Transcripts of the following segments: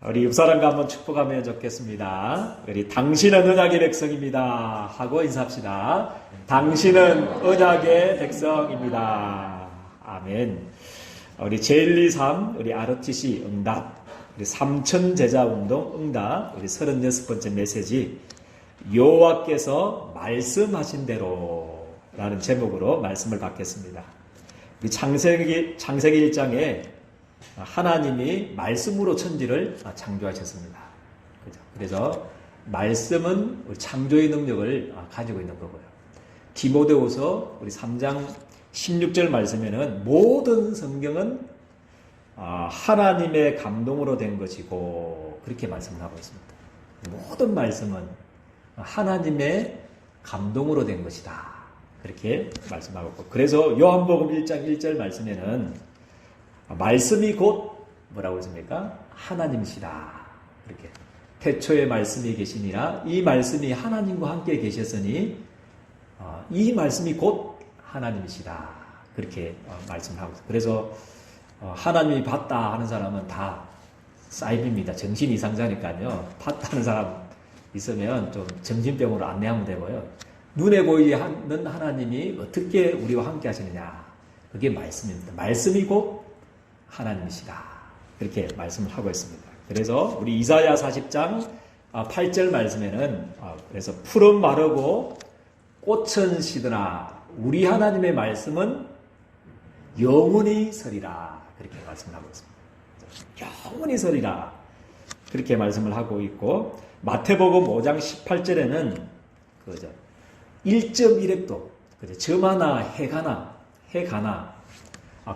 우리 옆사람과 한번 축복하면 좋겠습니다. 우리 당신은 언약의 백성입니다 하고 인사합시다. 당신은 언약의 백성입니다. 아멘. 우리 제123 우리 ROTC 응답, 우리 삼천 제자 운동 응답, 우리 36번째 메시지, 여호와께서 말씀하신 대로 라는 제목으로 말씀을 받겠습니다. 우리 창세기 1장에 하나님이 말씀으로 천지를 창조하셨습니다. 그래서 말씀은 창조의 능력을 가지고 있는 거고요. 디모데후서 우리 3장 16절 말씀에는 모든 성경은 하나님의 감동으로 된 것이고 그렇게 말씀을 하고 있습니다. 모든 말씀은 하나님의 감동으로 된 것이다. 그렇게 말씀하고 있고, 그래서 요한복음 1장 1절 말씀에는 말씀이 곧 뭐라고 했습니까? 하나님이시다. 이렇게 태초에 말씀이 계시니라 이 말씀이 하나님과 함께 계셨으니 이 말씀이 곧 하나님이시다. 그렇게 말씀하고 있어요. 그래서 하나님이 봤다 하는 사람은 다 사이비입니다. 정신 이상자니까요. 봤다는 사람 있으면 좀 정신병으로 안내하면 되고요. 눈에 보이지 않는 하나님이 어떻게 우리와 함께 하시느냐. 그게 말씀입니다. 말씀이 곧 하나님이시다. 그렇게 말씀을 하고 있습니다. 그래서 우리 이사야 40장 8절 말씀에는 그래서 푸른 마르고 꽃은 시드나 우리 하나님의 말씀은 영원히 서리라. 그렇게 말씀을 하고 있습니다. 영원히 서리라. 그렇게 말씀을 하고 있고, 마태복음 5장 18절에는 그죠. 1.1획도 점 하나 해 가나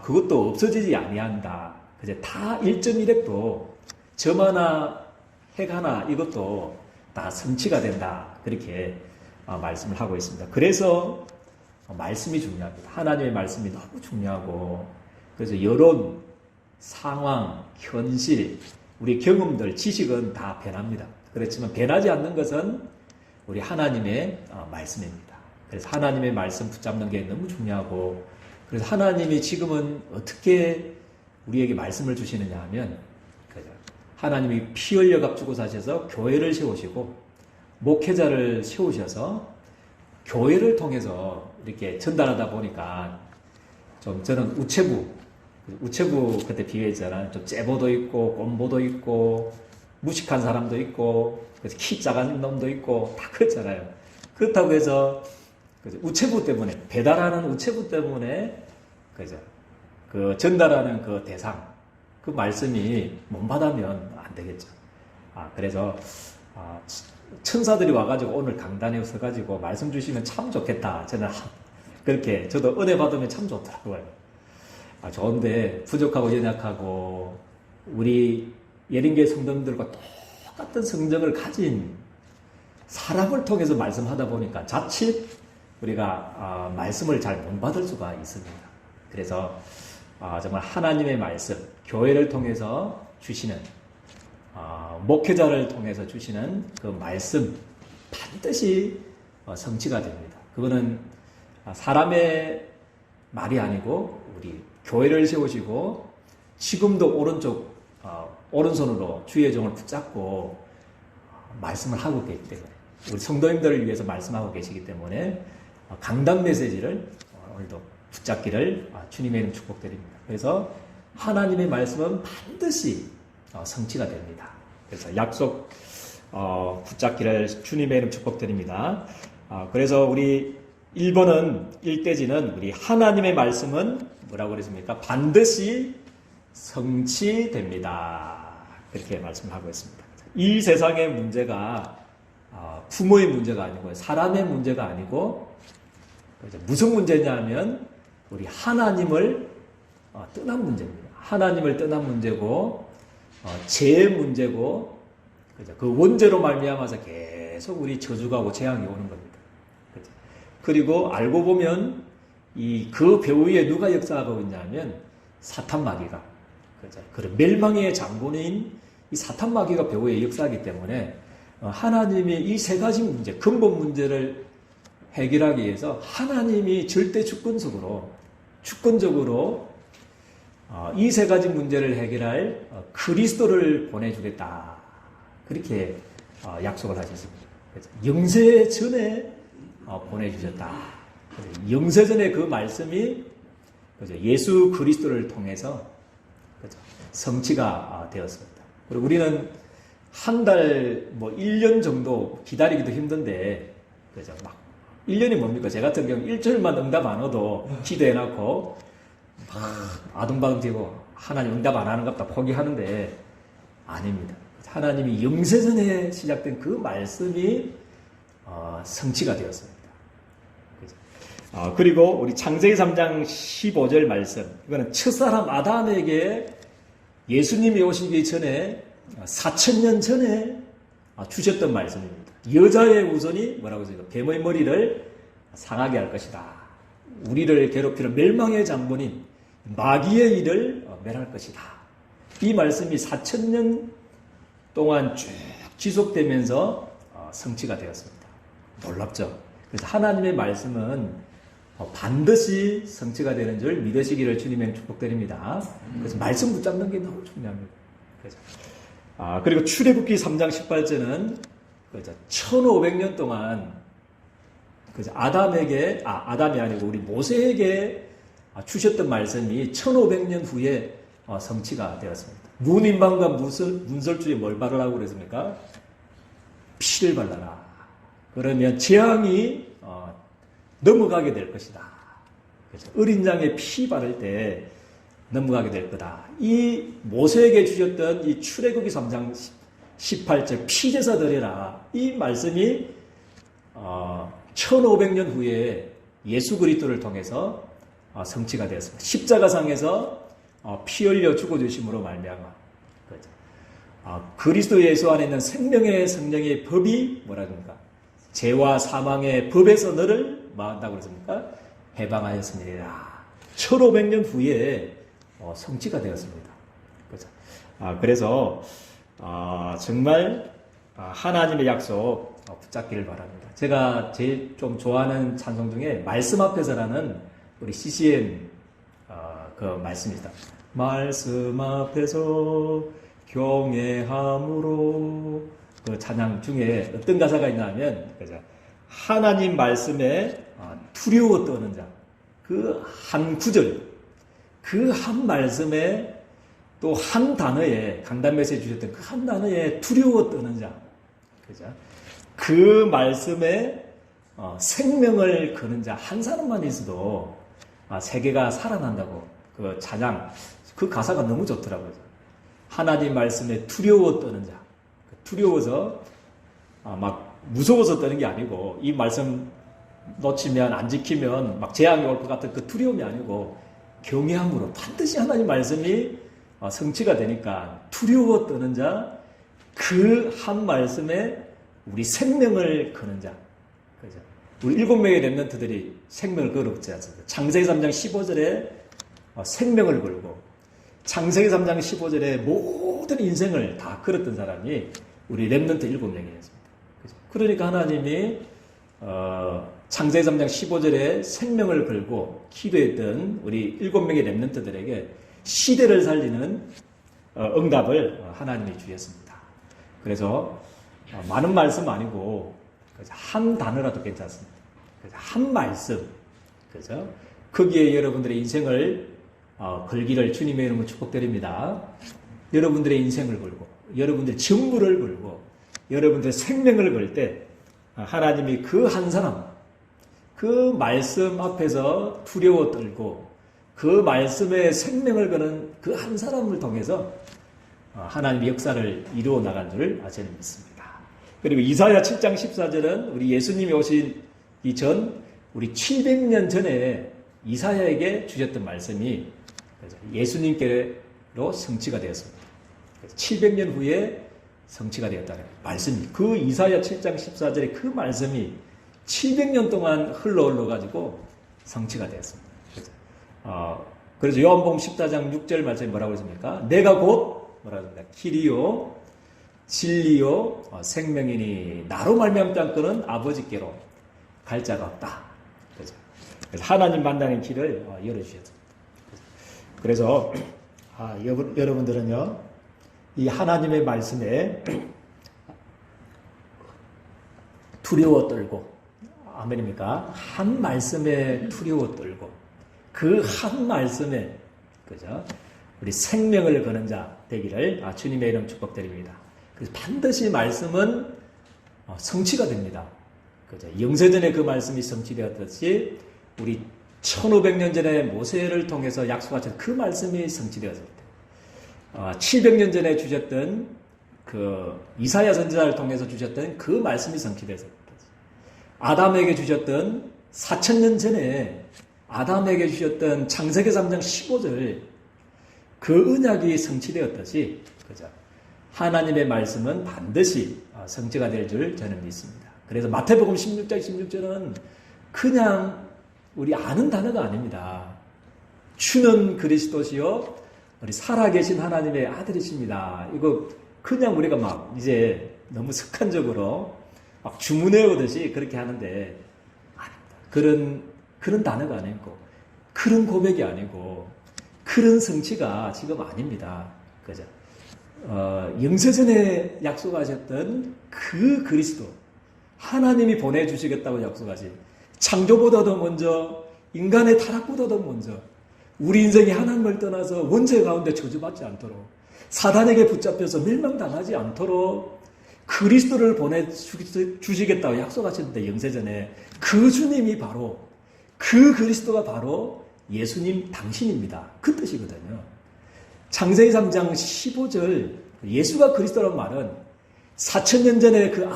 그것도 없어지지 아니한다. 그제 다 1.1획도 점 하나 해 가나 이것도 다 성취가 된다. 그렇게 말씀을 하고 있습니다. 그래서 말씀이 중요합니다. 하나님의 말씀이 너무 중요하고, 그래서 여론, 상황, 현실, 우리 경험들, 지식은 다 변합니다. 그렇지만 변하지 않는 것은 우리 하나님의 말씀입니다. 그래서 하나님의 말씀 붙잡는 게 너무 중요하고, 그래서 하나님이 지금은 어떻게 우리에게 말씀을 주시느냐 하면, 하나님이 피 흘려 값주고 사셔서 교회를 세우시고 목회자를 세우셔서 교회를 통해서 이렇게 전달하다 보니까 좀 저는 우체부 그때 비유했잖아요. 좀 째보도 있고 꼰보도 있고 무식한 사람도 있고 키 작은 놈도 있고 다 그렇잖아요. 그렇다고 해서 우체부 때문에, 배달하는 우체부 때문에 그 전달하는 그 대상, 그 말씀이 못 받으면 안 되겠죠. 그래서 천사들이 와가지고 오늘 강단에 서가지고 말씀 주시면 참 좋겠다. 저는 그렇게, 저도 은혜 받으면 참 좋더라고요. 좋은데 부족하고 연약하고 우리 예린교회 성도님들과 똑같은 성정을 가진 사람을 통해서 말씀하다 보니까 자칫 우리가 말씀을 잘 못 받을 수가 있습니다. 그래서 정말 하나님의 말씀, 교회를 통해서 주시는, 목회자를 통해서 주시는 그 말씀 반드시 성취가 됩니다. 그거는 사람의 말이 아니고 우리 교회를 세우시고 지금도 오른손으로 주의 종을 붙잡고 말씀을 하고 계시기 때문에, 우리 성도님들을 위해서 말씀하고 계시기 때문에 강단 메시지를 오늘도 붙잡기를 주님의 이름 축복드립니다. 그래서 하나님의 말씀은 반드시 성취가 됩니다. 그래서 약속 붙잡기를 주님의 이름 축복드립니다. 그래서 우리 1번은 일대지는 우리 하나님의 말씀은 뭐라고 그랬습니까? 반드시 성취됩니다. 그렇게 말씀하고 있습니다. 이 세상의 문제가 부모의 문제가 아니고 사람의 문제가 아니고 무슨 문제냐 하면 우리 하나님을 떠난 문제입니다. 하나님을 떠난 문제고 죄의 문제고, 그 원죄로 말미암아서 계속 우리 저주가 오고 재앙이 오는 겁니다. 그리고 알고 보면 그 배후에 누가 역사하고 있냐면 사탄 마귀가, 그런 멸망의 장군인 이 사탄 마귀가 배후에 역사하기 때문에 하나님이 이 세 가지 문제, 근본 문제를 해결하기 위해서 하나님이 절대 주권적으로 이 세 가지 문제를 해결할 그리스도를 보내주겠다. 그렇게 약속을 하셨습니다. 그래서 영세 전에 보내주셨다. 영세 전에 그 말씀이 예수 그리스도를 통해서 성취가 되었습니다. 그리고 우리는 한 달, 1년 정도 기다리기도 힘든데, 그죠? 막, 1년이 뭡니까? 제 같은 경우 일주일만 응답 안 와도 기도해놓고, 아둥바둥 뛰고, 하나님 응답 안 하는 것다 포기하는데, 아닙니다. 하나님이 영세전에 시작된 그 말씀이, 성취가 되었습니다. 그죠? 그리고 우리 창세기 3장 15절 말씀, 이거는 첫사람 아담에게 예수님이 오시기 전에 4,000년 전에 주셨던 말씀입니다. 여자의 우선이 뭐라고 했어요? 뱀의 머리를 상하게 할 것이다. 우리를 괴롭히는 멸망의 장본인 마귀의 일을 멸할 것이다. 이 말씀이 4,000년 동안 쭉 지속되면서 성취가 되었습니다. 놀랍죠? 그래서 하나님의 말씀은 반드시 성취가 되는 줄 믿으시기를 주님의 축복드립니다. 그래서 말씀 붙잡는 게 너무 중요합니다. 그래서 그리고 출애굽기 3장 18절은 1500년 동안 아담이 아니고 우리 모세에게 주셨던 말씀이 1500년 후에 성취가 되었습니다. 문인방과 문설주에 뭘 바르라고 그랬습니까? 피를 발라라. 그러면 재앙이 넘어가게 될 것이다. 그래서 어린 양의 피 바를 때 넘어가게 될 거다. 이 모세에게 주셨던 이 출애굽기 3장 18절 피제사 드려라. 이 말씀이 1500년 후에 예수 그리스도를 통해서 성취가 되었습니다. 십자가상에서 피 흘려 죽어주심으로 말미암아 그리스도 예수 안에 있는 생명의 성령의 법이 뭐라든가 죄와 사망의 법에서 너를 뭐한다고 그랬습니까? 해방하였습니다. 1500년 후에 성취가 되었습니다. 그래서 정말 하나님의 약속 붙잡기를 바랍니다. 제가 제일 좀 좋아하는 찬송 중에 말씀 앞에서라는 우리 CCM 그 말씀입니다. 말씀 앞에서 경외함으로 그 찬양 중에 어떤 가사가 있냐면 하나님 말씀에 두려워 떠는 자 그 한 구절 그 한 말씀에 또 한 단어에 강단 메시지 주셨던 그 한 단어에 두려워 떠는 자 그죠? 그 말씀에 생명을 거는 자 한 사람만 있어도 세계가 살아난다고 그 찬양 그 가사가 너무 좋더라고요. 하나님 말씀에 두려워 떠는 자 두려워서 막 무서워서 떠는 게 아니고 이 말씀 놓치면 안 지키면 막 재앙이 올 것 같은 그 두려움이 아니고 경외함으로 반드시 하나님 말씀이 성취가 되니까 두려워 떠는 자 그 한 말씀에 우리 생명을 거는 자 그죠? 우리 7명의 렘넌트들이 생명을 걸었지 않습니까? 창세기 3장 15절에 생명을 걸고 창세기 3장 15절에 모든 인생을 다 걸었던 사람이 우리 렘넌트 7명이었습니다. 그러니까 하나님이 창세기 3장 15절에 생명을 걸고 기도했던 우리 7명의 렘넌트들에게 시대를 살리는 응답을 하나님이 주셨습니다. 그래서 많은 말씀 아니고 한 단어라도 괜찮습니다. 한 말씀, 그죠? 거기에 여러분들의 인생을 걸기를 주님의 이름으로 축복드립니다. 여러분들의 인생을 걸고, 여러분들의 전부를 걸고, 여러분들의 생명을 걸 때 하나님이 그 한 사람, 그 말씀 앞에서 두려워 떨고 그 말씀에 생명을 거는 그 한 사람을 통해서 하나님의 역사를 이루어 나간 줄 저는 믿습니다. 그리고 이사야 7장 14절은 우리 예수님이 오시기 전 우리 700년 전에 이사야에게 주셨던 말씀이 예수님께로 성취가 되었습니다. 700년 후에 성취가 되었다는 말씀이 그 이사야 7장 14절의 그 말씀이 700년 동안 흘러가지고 성취가 되었습니다. 그래서 요한복음 14장 6절 말씀이 뭐라고 했습니까? 내가 곧 뭐라고 합니까? 길이요 진리요 생명이니 나로 말미암지 않고는 아버지께로 갈 자가 없다. 그래서 하나님 만나는 길을 열어주셨습니다. 그래서 여러분들은요, 이 하나님의 말씀에 두려워 떨고, 아멘입니까? 한 말씀에 두려워 떨고, 그 한 말씀에, 그죠? 우리 생명을 거는 자 되기를 주님의 이름 축복드립니다. 그래서 반드시 말씀은 성취가 됩니다. 그죠? 영세전에 그 말씀이 성취되었듯이 우리 1500년 전에 모세를 통해서 약속하신 그 말씀이 성취되었을 때, 700년 전에 주셨던 그 이사야 선지자를 통해서 주셨던 그 말씀이 성취되었을 때, 아담에게 주셨던 4000년 전에 아담에게 주셨던 창세기 3장 15절 그 언약이 성취되었듯이, 그죠? 하나님의 말씀은 반드시 성취가 될 줄 저는 믿습니다. 그래서 마태복음 16장 16절은 그냥 우리 아는 단어가 아닙니다. 주는 그리스도시요 우리 살아계신 하나님의 아들이십니다. 이거 그냥 우리가 막 이제 너무 습관적으로 막 주문해 오듯이 그렇게 하는데 아닙니다. 그런 단어가 아니고 그런 고백이 아니고 그런 성취가 지금 아닙니다. 그죠? 영세전에 약속하셨던 그 그리스도 하나님이 보내주시겠다고 약속하신 창조보다도 먼저 인간의 타락보다도 먼저 우리 인생이 하나님을 떠나서 원죄 가운데 저주받지 않도록 사단에게 붙잡혀서 멸망당하지 않도록 그리스도를 보내주시겠다고 약속하셨는데 영세전에 그 주님이 바로 그 그리스도가 바로 예수님 당신입니다. 그 뜻이거든요. 창세기 3장 15절 예수가 그리스도라는 말은 4000년 전에 그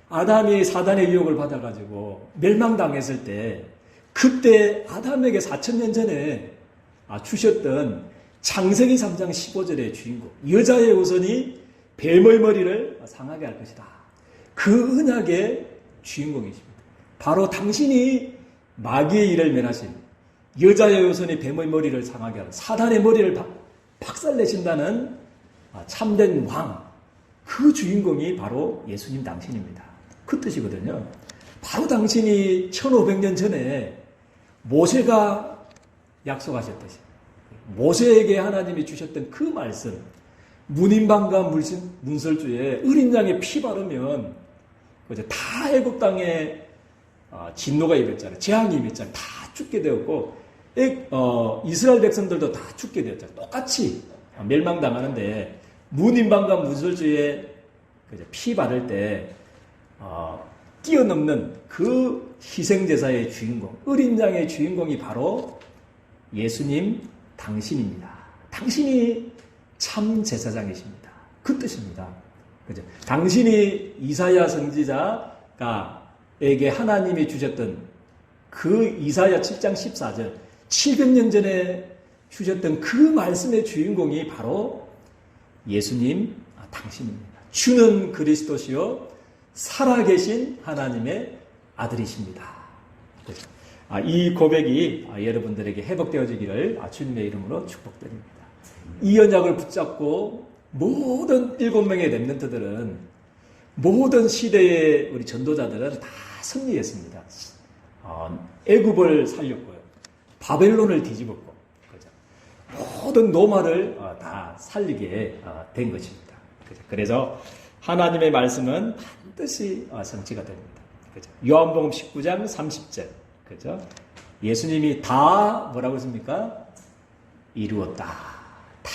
아담이 사단의 유혹을 받아가지고 멸망당했을 때 그때 아담에게 4000년 전에 주셨던 창세기 3장 15절의 주인공 여자의 후손이 뱀의 머리를 상하게 할 것이다. 그 언약의 주인공이십니다. 바로 당신이 마귀의 일을 면하신 여자의 후손이 뱀의 머리를 상하게 하는 사단의 머리를 박살내신다는 참된 왕, 그 주인공이 바로 예수님 당신입니다. 그 뜻이거든요. 바로 당신이 1500년 전에 모세가 약속하셨듯이 모세에게 하나님이 주셨던 그 말씀 문인방과 문설주에 어린 양의 피 바르면 다 애국 땅에 진노가 임했잖아요. 재앙이 임했잖아요. 다 죽게 되었고 이스라엘 백성들도 다 죽게 되었잖아요. 똑같이 멸망당하는데 문인방과 문설주에 피 바를 때 뛰어넘는 그 희생제사의 주인공, 어린 양의 주인공이 바로 예수님 당신입니다. 당신이 참 제사장이십니다. 그 뜻입니다. 그죠? 당신이 이사야 선지자에게 하나님이 주셨던 그 이사야 7장 14절 700년 전에 주셨던 그 말씀의 주인공이 바로 예수님 당신입니다. 주는 그리스도시요 살아계신 하나님의 아들이십니다. 그죠? 이 고백이 여러분들에게 회복되어지기를 주님의 이름으로 축복드립니다. 이 언약을 붙잡고 모든 7명의 렘넌트들은 모든 시대의 우리 전도자들은 다 승리했습니다. 애굽을 살렸고요. 바벨론을 뒤집었고 그죠? 모든 노마를 다 살리게 된 것입니다. 그죠? 그래서 하나님의 말씀은 반드시 성취가 됩니다. 그죠? 요한복음 19장 30절 그죠? 예수님이 다 뭐라고 했습니까? 이루었다. 다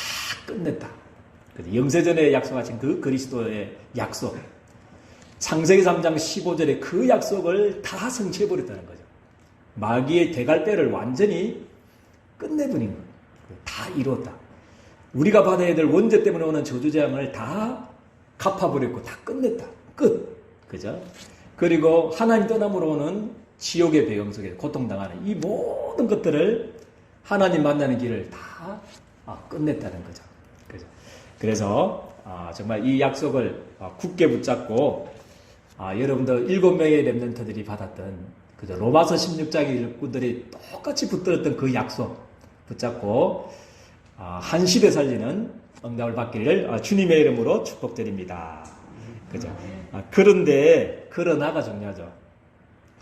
끝냈다. 영세전에 약속하신 그 그리스도의 약속. 창세기 3장 15절에 그 약속을 다 성취해버렸다는 거죠. 마귀의 대갈대를 완전히 끝내버린 거예요. 다 이루었다. 우리가 받아야 될 원죄 때문에 오는 저주재앙을 다 갚아버렸고 다 끝냈다. 끝. 그죠? 그리고 하나님 떠남으로 오는 지옥의 배경 속에 고통당하는 이 모든 것들을 하나님 만나는 길을 다 끝냈다는 거죠. 그죠? 그래서 정말 이 약속을 굳게 붙잡고 여러분들 7명의 렘넌트들이 받았던 그죠? 로마서 16장의 일꾼들이 똑같이 붙들었던 그 약속 붙잡고 한시대 살리는 응답을 받기를 주님의 이름으로 축복드립니다. 그죠? 그러나가 중요하죠.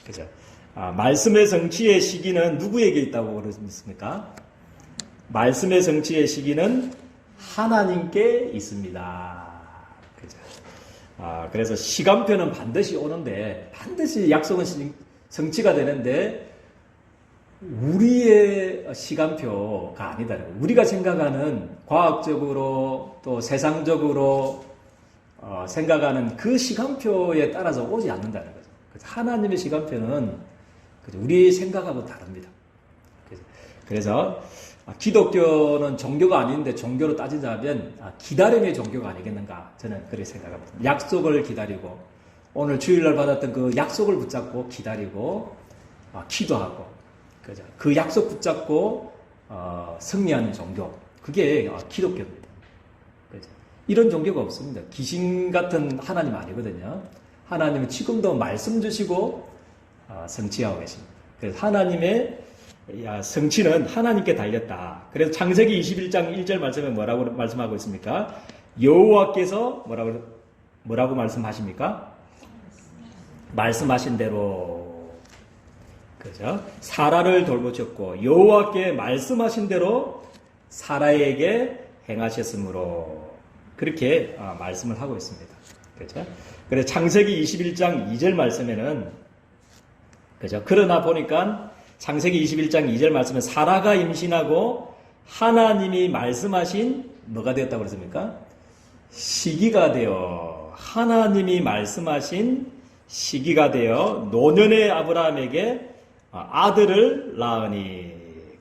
그죠? 말씀의 성취의 시기는 누구에게 있다고 그러십니까? 말씀의 성취의 시기는 하나님께 있습니다. 그죠? 그래서 시간표는 반드시 오는데, 반드시 약속은 성취가 되는데, 우리의 시간표가 아니다. 우리가 생각하는 과학적으로 또 세상적으로 생각하는 그 시간표에 따라서 오지 않는다는 거죠. 그래서 하나님의 시간표는 우리 생각하고 다릅니다. 그래서 기독교는 종교가 아닌데 종교로 따지자면 기다림의 종교가 아니겠는가, 저는 그렇게 생각합니다. 약속을 기다리고, 오늘 주일날 받았던 그 약속을 붙잡고 기다리고 기도하고, 그죠? 그 약속 붙잡고 승리하는 종교, 그게 기독교입니다. 그죠? 이런 종교가 없습니다. 귀신 같은 하나님 아니거든요. 하나님은 지금도 말씀 주시고 성취하고 계십니다. 그래서 하나님의 성취는 하나님께 달렸다. 그래서 창세기 21장 1절 말씀에 뭐라고 말씀하고 있습니까? 여호와께서 뭐라고 말씀하십니까? 말씀하신 대로, 그죠? 사라를 돌보셨고 여호와께 말씀하신 대로 사라에게 행하셨으므로, 그렇게 말씀을 하고 있습니다. 그죠? 그래서 창세기 21장 2절 말씀에는, 그죠? 그러나 보니까 창세기 21장 2절 말씀은 사라가 임신하고 하나님이 말씀하신 뭐가 되었다고 그랬습니까? 시기가 되어, 하나님이 말씀하신 시기가 되어 노년의 아브라함에게 아들을 낳으니,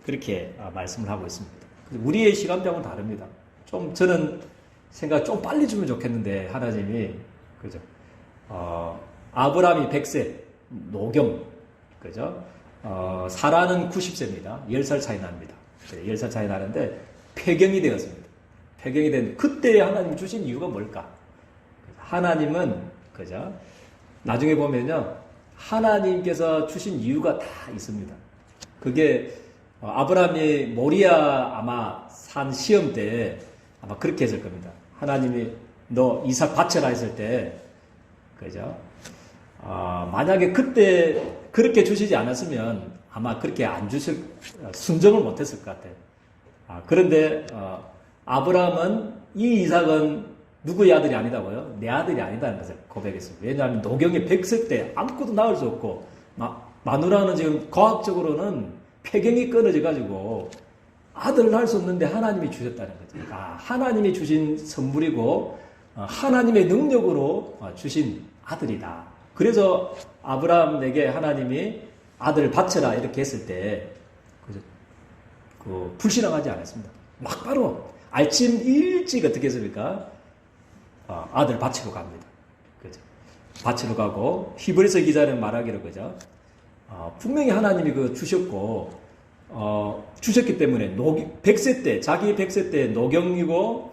그렇게 말씀을 하고 있습니다. 우리의 시간표는 다릅니다. 저는 생각 좀 빨리 주면 좋겠는데, 하나님이, 그죠? 아브라함이 100세, 노경, 그죠? 사라는 90세입니다. 10살 차이 납니다. 10살 차이 나는데, 폐경이 되었습니다. 폐경이 된, 그때 하나님 주신 이유가 뭘까? 하나님은, 그죠? 나중에 보면요, 하나님께서 주신 이유가 다 있습니다. 그게 아브라함이 모리아 아마 산 시험 때 아마 그렇게 했을 겁니다. 하나님이 너 이삭 바쳐라 했을 때, 그죠? 만약에 그때 그렇게 주시지 않았으면 아마 그렇게 안 주실, 순정을 못했을 것 같아요. 그런데 아브라함은 이 이삭은 누구의 아들이 아니다고요? 내 아들이 아니다는 것을 고백했습니다. 왜냐하면 노경이 100세 때 아무것도 낳을 수 없고, 마누라는 지금 과학적으로는 폐경이 끊어져가지고 아들을 낳을 수 없는데 하나님이 주셨다는 거죠. 하나님이 주신 선물이고 하나님의 능력으로 주신 아들이다. 그래서 아브라함에게 하나님이 아들을 바쳐라 이렇게 했을 때 불신앙하지 않았습니다. 막바로 아침 일찍 어떻게 했습니까? 아들 바치러 갑니다. 그죠? 바치러 가고, 히브리서 기자는 말하기로, 그죠? 분명히 하나님이 주셨고, 주셨기 때문에, 100세 때, 자기 100세 때 노경이고,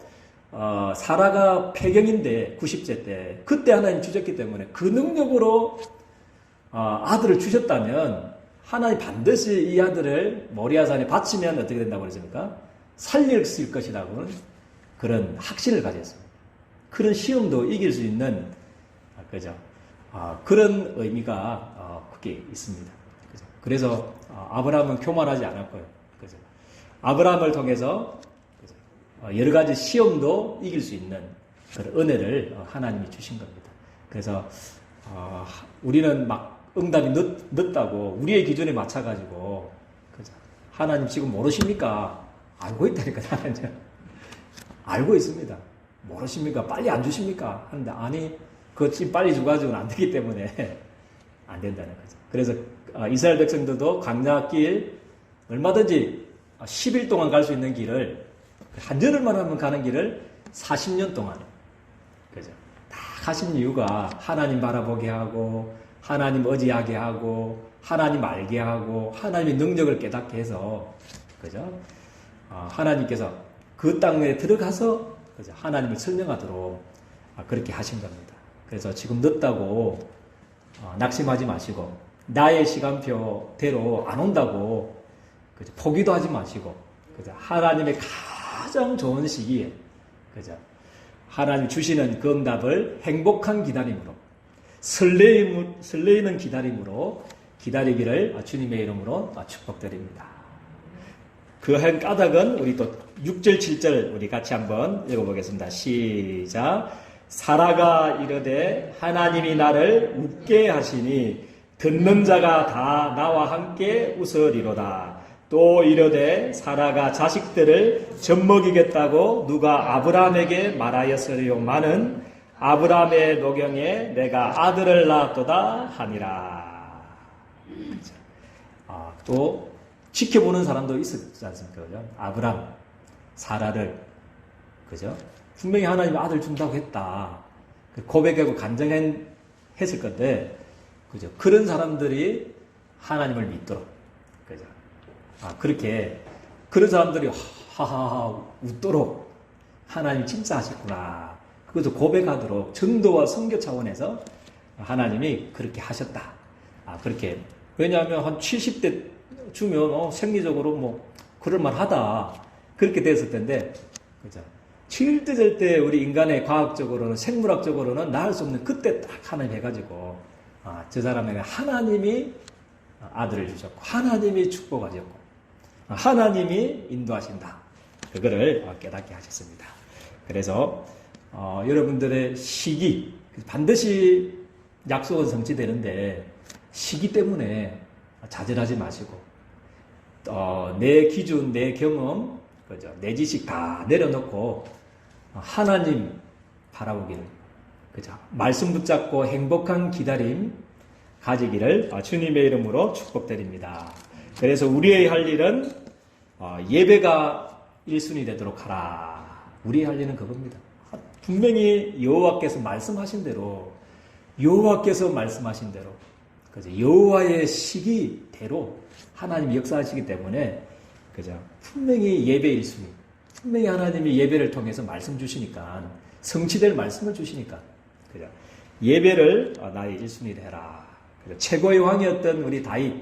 사라가 폐경인데, 90세 때, 그때 하나님 주셨기 때문에, 그 능력으로, 아들을 주셨다면, 하나님 반드시 이 아들을 모리아산에 바치면 어떻게 된다고 그랬습니까? 살렸을 것이라고는 그런 확신을 가졌습니다. 그런 시험도 이길 수 있는, 그죠? 그런 의미가 그게 있습니다. 그죠? 그래서 아브라함은 교만하지 않았고요. 그죠? 아브라함을 통해서 그죠? 여러 가지 시험도 이길 수 있는 그런 은혜를 하나님이 주신 겁니다. 그래서 우리는 막 응답이 늦다고 우리의 기준에 맞춰가지고, 그죠? 하나님 지금 모르십니까? 알고 있다니까, 하나님. 알고 있습니다. 모르십니까? 빨리 안 주십니까? 하는데, 아니, 그거 지금 빨리 줘가지고는 안 되기 때문에 안 된다는 거죠. 그래서 이스라엘 백성들도 광야길 얼마든지 10일 동안 갈 수 있는 길을, 한 열흘만 하면 가는 길을 40년 동안, 그죠? 다 가신 이유가 하나님 바라보게 하고, 하나님 의지하게 하고, 하나님 알게 하고, 하나님의 능력을 깨닫게 해서, 그죠? 하나님께서 그 땅에 들어가서, 그죠? 하나님을 설명하도록 그렇게 하신 겁니다. 그래서 지금 늦다고 낙심하지 마시고, 나의 시간표대로 안 온다고, 그죠? 포기도 하지 마시고, 그죠? 하나님의 가장 좋은 시기에, 그죠? 하나님 주시는 그 응답을 행복한 기다림으로, 설레이는 기다림으로 기다리기를 주님의 이름으로 축복드립니다. 그 한 까닭은 우리 또 6절, 7절 우리 같이 한번 읽어보겠습니다. 시작. 사라가 이르되 하나님이 나를 웃게 하시니 듣는 자가 다 나와 함께 웃으리로다. 또 이르되 사라가 자식들을 젖먹이겠다고 누가 아브라함에게 말하였으리요마는 아브라함의 노경에 내가 아들을 낳았도다 하니라. 또 지켜보는 사람도 있었지 않습니까? 그죠? 아브라함, 사라를, 그죠? 분명히 하나님이 아들 준다고 했다. 고백하고 간증했을 건데, 그죠? 그런 사람들이 하나님을 믿도록, 그죠? 그렇게, 그런 사람들이 하하하 웃도록 하나님 진짜 하셨구나. 그것도 고백하도록 전도와 선교 차원에서 하나님이 그렇게 하셨다. 그렇게. 왜냐하면 한 70대 주면 생리적으로 뭐 그럴만하다. 그렇게 됐을 텐데, 그죠? 7대 때 우리 인간의 과학적으로는 생물학적으로는 낳을 수 없는 그때 딱 하나님 해가지고 저 사람에게 하나님이 아들을 주셨고 하나님이 축복하셨고 하나님이 인도하신다. 그거를 깨닫게 하셨습니다. 그래서 여러분들의 시기 반드시 약속은 성취되는데 시기 때문에 좌절하지 마시고 내 기준, 내 경험, 그죠? 내 지식 다 내려놓고 하나님 바라보기를, 그죠? 말씀 붙잡고 행복한 기다림 가지기를 주님의 이름으로 축복드립니다. 그래서 우리의 할 일은 예배가 1순위 되도록 하라. 우리의 할 일은 그겁니다. 분명히 여호와께서 말씀하신 대로 그죠? 여호와의 시기대로 하나님이 역사하시기 때문에 그죠? 분명히 예배 1순위, 분명히 하나님이 예배를 통해서 말씀 주시니까 성취될 말씀을 주시니까 그죠? 예배를 나의 1순위로 해라. 그죠? 최고의 왕이었던 우리 다윗,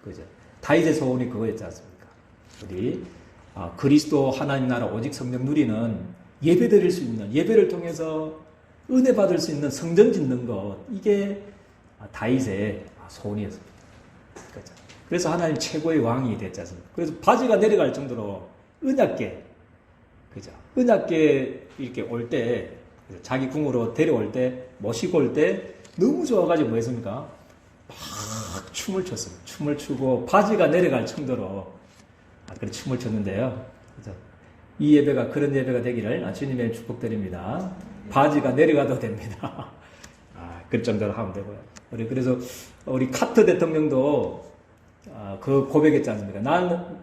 그죠? 다윗의 소원이 그거였지 않습니까? 우리 그리스도 하나님 나라 오직 성령 누리는 예배 드릴 수 있는, 예배를 통해서 은혜 받을 수 있는 성전 짓는 것, 이게 다윗의 소원이었습니다. 그죠? 그래서 하나님 최고의 왕이 됐지 않습니까? 그래서 바지가 내려갈 정도로 은약계, 그죠? 은약계 이렇게 올 때, 자기 궁으로 데려올 때, 모시고 올 때, 너무 좋아가지고 뭐 했습니까? 막 춤을 췄습니다. 춤을 추고 바지가 내려갈 정도로 그렇게 춤을 췄는데요. 그죠? 이 예배가 그런 예배가 되기를 주님의 축복드립니다. 바지가 내려가도 됩니다. 그 정도로 하면 되고요. 그래서 우리 카트 대통령도 그 고백했지 않습니까?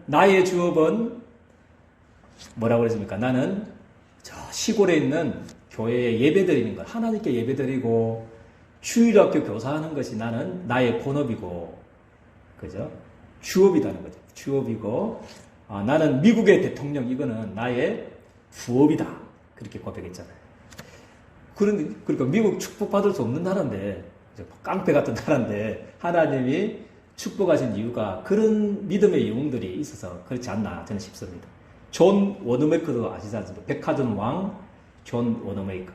나의 주업은 뭐라고 그랬습니까? 나는 저 시골에 있는 교회에 예배 드리는 것, 하나님께 예배 드리고 주일학교 교사하는 것이 나는 나의 본업이고, 그죠? 주업이라는 거죠. 주업이고, 나는 미국의 대통령, 이거는 나의 부업이다. 그렇게 고백했잖아요. 그러니까 미국 축복받을 수 없는 나라인데, 깡패 같은 나라인데, 하나님이 축복하신 이유가 그런 믿음의 영웅들이 있어서 그렇지 않나 저는 싶습니다. 존 워너메이커도 아시지 않습니까? 백화점 왕 존 워너메이커.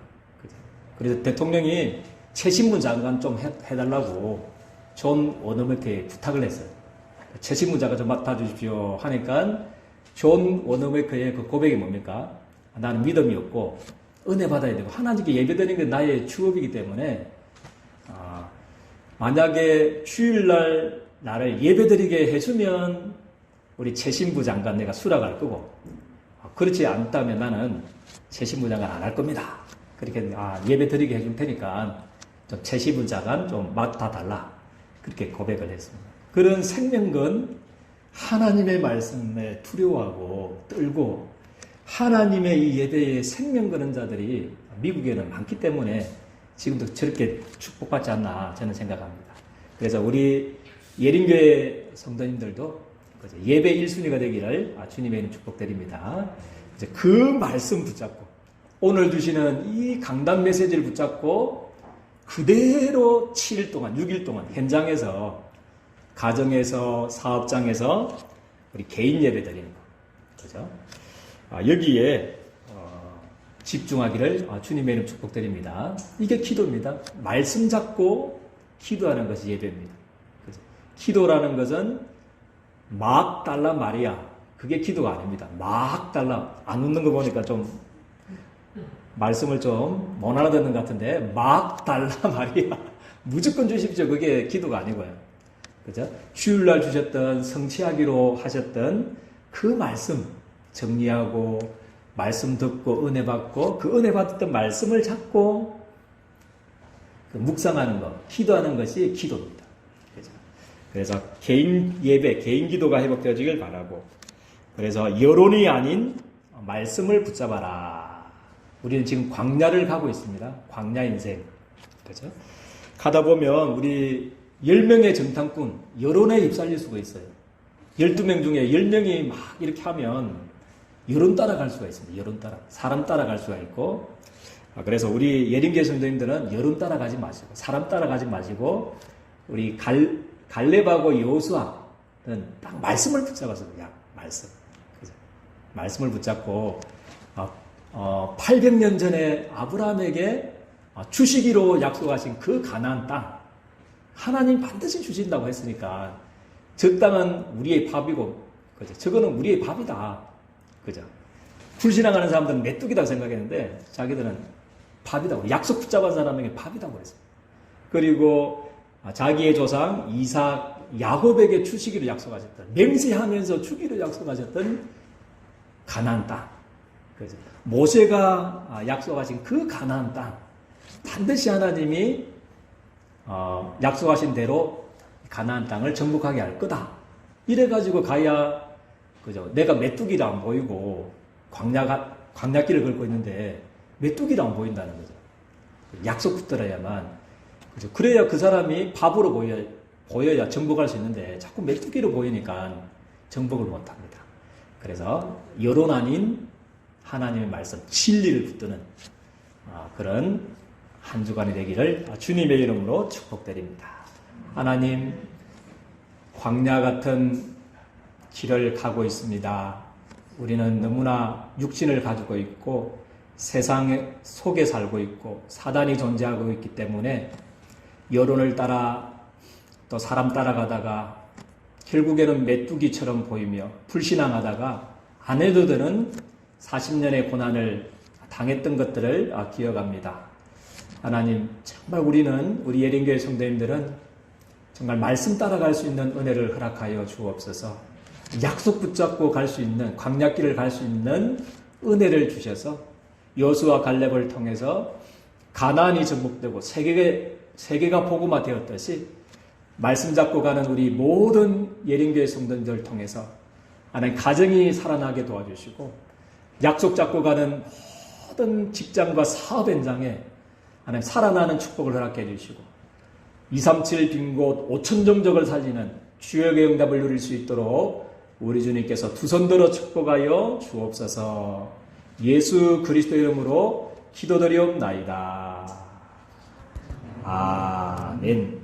그래서 대통령이 최신문 장관 좀 해달라고 존 워너메이커에 부탁을 했어요. 최신문 장관 좀 맡아주십시오 하니까 존 워너메이커의 그 고백이 뭡니까? 나는 믿음이 없고 은혜 받아야 되고 하나님께 예배드리는 게 나의 주업이기 때문에 만약에 주일날 나를 예배드리게 해주면 우리 최신부 장관 내가 수락할 거고 그렇지 않다면 나는 최신부 장관 안 할 겁니다. 그렇게 예배드리게 해줄 테니까 좀 최신부 장관 좀 맡아달라. 그렇게 고백을 했습니다. 그런 생명건 하나님의 말씀에 두려워하고 떨고 하나님의 이 예배에 생명 거는 자들이 미국에는 많기 때문에 지금도 저렇게 축복받지 않나 저는 생각합니다. 그래서 우리 예림교회 성도님들도 예배 1순위가 되기를 주님의 이름 축복드립니다. 이제 그 말씀 붙잡고 오늘 주시는 이 강단 메시지를 붙잡고 그대로 7일 동안 6일 동안 현장에서 가정에서 사업장에서 우리 개인 예배 드리는 거 그죠? 여기에 집중하기를 주님의 이름 축복드립니다. 이게 기도입니다. 말씀 잡고 기도하는 것이 예배입니다. 그죠? 기도라는 것은 막달라 마리아 그게 기도가 아닙니다. 막 달라. 안 웃는 거 보니까 좀 말씀을 좀 못 알아듣는 것 같은데 막 달라 말이야. 무조건 주십시오. 그게 기도가 아니고요. 그죠? 주일날 주셨던 성취하기로 하셨던 그 말씀 정리하고 말씀 듣고 은혜 받고 그 은혜 받았던 말씀을 잡고 그 묵상하는 것, 기도하는 것이 기도입니다. 그죠? 그래서 개인 예배, 개인 기도가 회복되어지길 바라고 그래서 여론이 아닌 말씀을 붙잡아라. 우리는 지금 광야를 가고 있습니다. 광야 인생. 그죠? 가다 보면 우리 10명의 정탐꾼, 여론에 휩쓸릴 수가 있어요. 12명 중에 10명이 막 이렇게 하면 여론 따라갈 수가 있습니다. 여론 따라. 사람 따라갈 수가 있고. 그래서 우리 예림교회 성도님들은 여론 따라가지 마시고, 사람 따라가지 마시고, 우리 갈렙하고 여호수아는 딱 말씀을 붙잡아서 그냥 말씀. 그죠? 말씀을 붙잡고, 800년 전에 아브라함에게 주시기로 약속하신 그 가나안 땅, 하나님 반드시 주신다고 했으니까 저 땅은 우리의 밥이고, 그죠? 저거는 우리의 밥이다, 그죠? 불신앙하는 사람들은 메뚜기다 생각했는데 자기들은 밥이다고, 약속 붙잡은 사람에게 밥이다고 그랬어요. 그리고 자기의 조상 이삭, 야곱에게 주시기로 약속하셨던, 맹세하면서 주기로 약속하셨던 가나안 땅, 그죠? 모세가 약속하신 그 가나안 땅, 반드시 하나님이 약속하신 대로 가나안 땅을 정복하게 할 거다. 이래가지고 가야, 그죠? 내가 메뚜기도 안 보이고 광야길을 걷고 있는데 메뚜기도 안 보인다는 거죠. 약속 붙들어야만, 그죠? 그래야 그 사람이 밥으로 보여야 정복할 수 있는데 자꾸 메뚜기로 보이니까 정복을 못합니다. 그래서 여론 아닌 하나님의 말씀, 진리를 붙드는 그런 한 주간이 되기를 주님의 이름으로 축복드립니다. 하나님, 광야 같은 길을 가고 있습니다. 우리는 너무나 육신을 가지고 있고 세상 속에 살고 있고 사단이 존재하고 있기 때문에 여론을 따라 또 사람 따라가다가 결국에는 메뚜기처럼 보이며 불신앙하다가 안 해도 되는 40년의 고난을 당했던 것들을 기억합니다. 하나님, 정말 우리 예림교회 성도님들은 정말 말씀 따라갈 수 있는 은혜를 허락하여 주옵소서. 약속 붙잡고 갈 수 있는, 광야길을 갈 수 있는 은혜를 주셔서 여호수아 갈렙을 통해서 가나안이 정복되고 세계가 복음화 되었듯이 말씀 잡고 가는 우리 모든 예림교회 성도님들 통해서 하나님 가정이 살아나게 도와주시고 약속 잡고 가는 모든 직장과 사업 현장에 하나님 살아나는 축복을 허락해 주시고 237 빈 곳 5천 종족을 살리는 주역의 응답을 누릴 수 있도록 우리 주님께서 두 손 들어 축복하여 주옵소서. 예수 그리스도 이름으로 기도드리옵나이다. 아멘.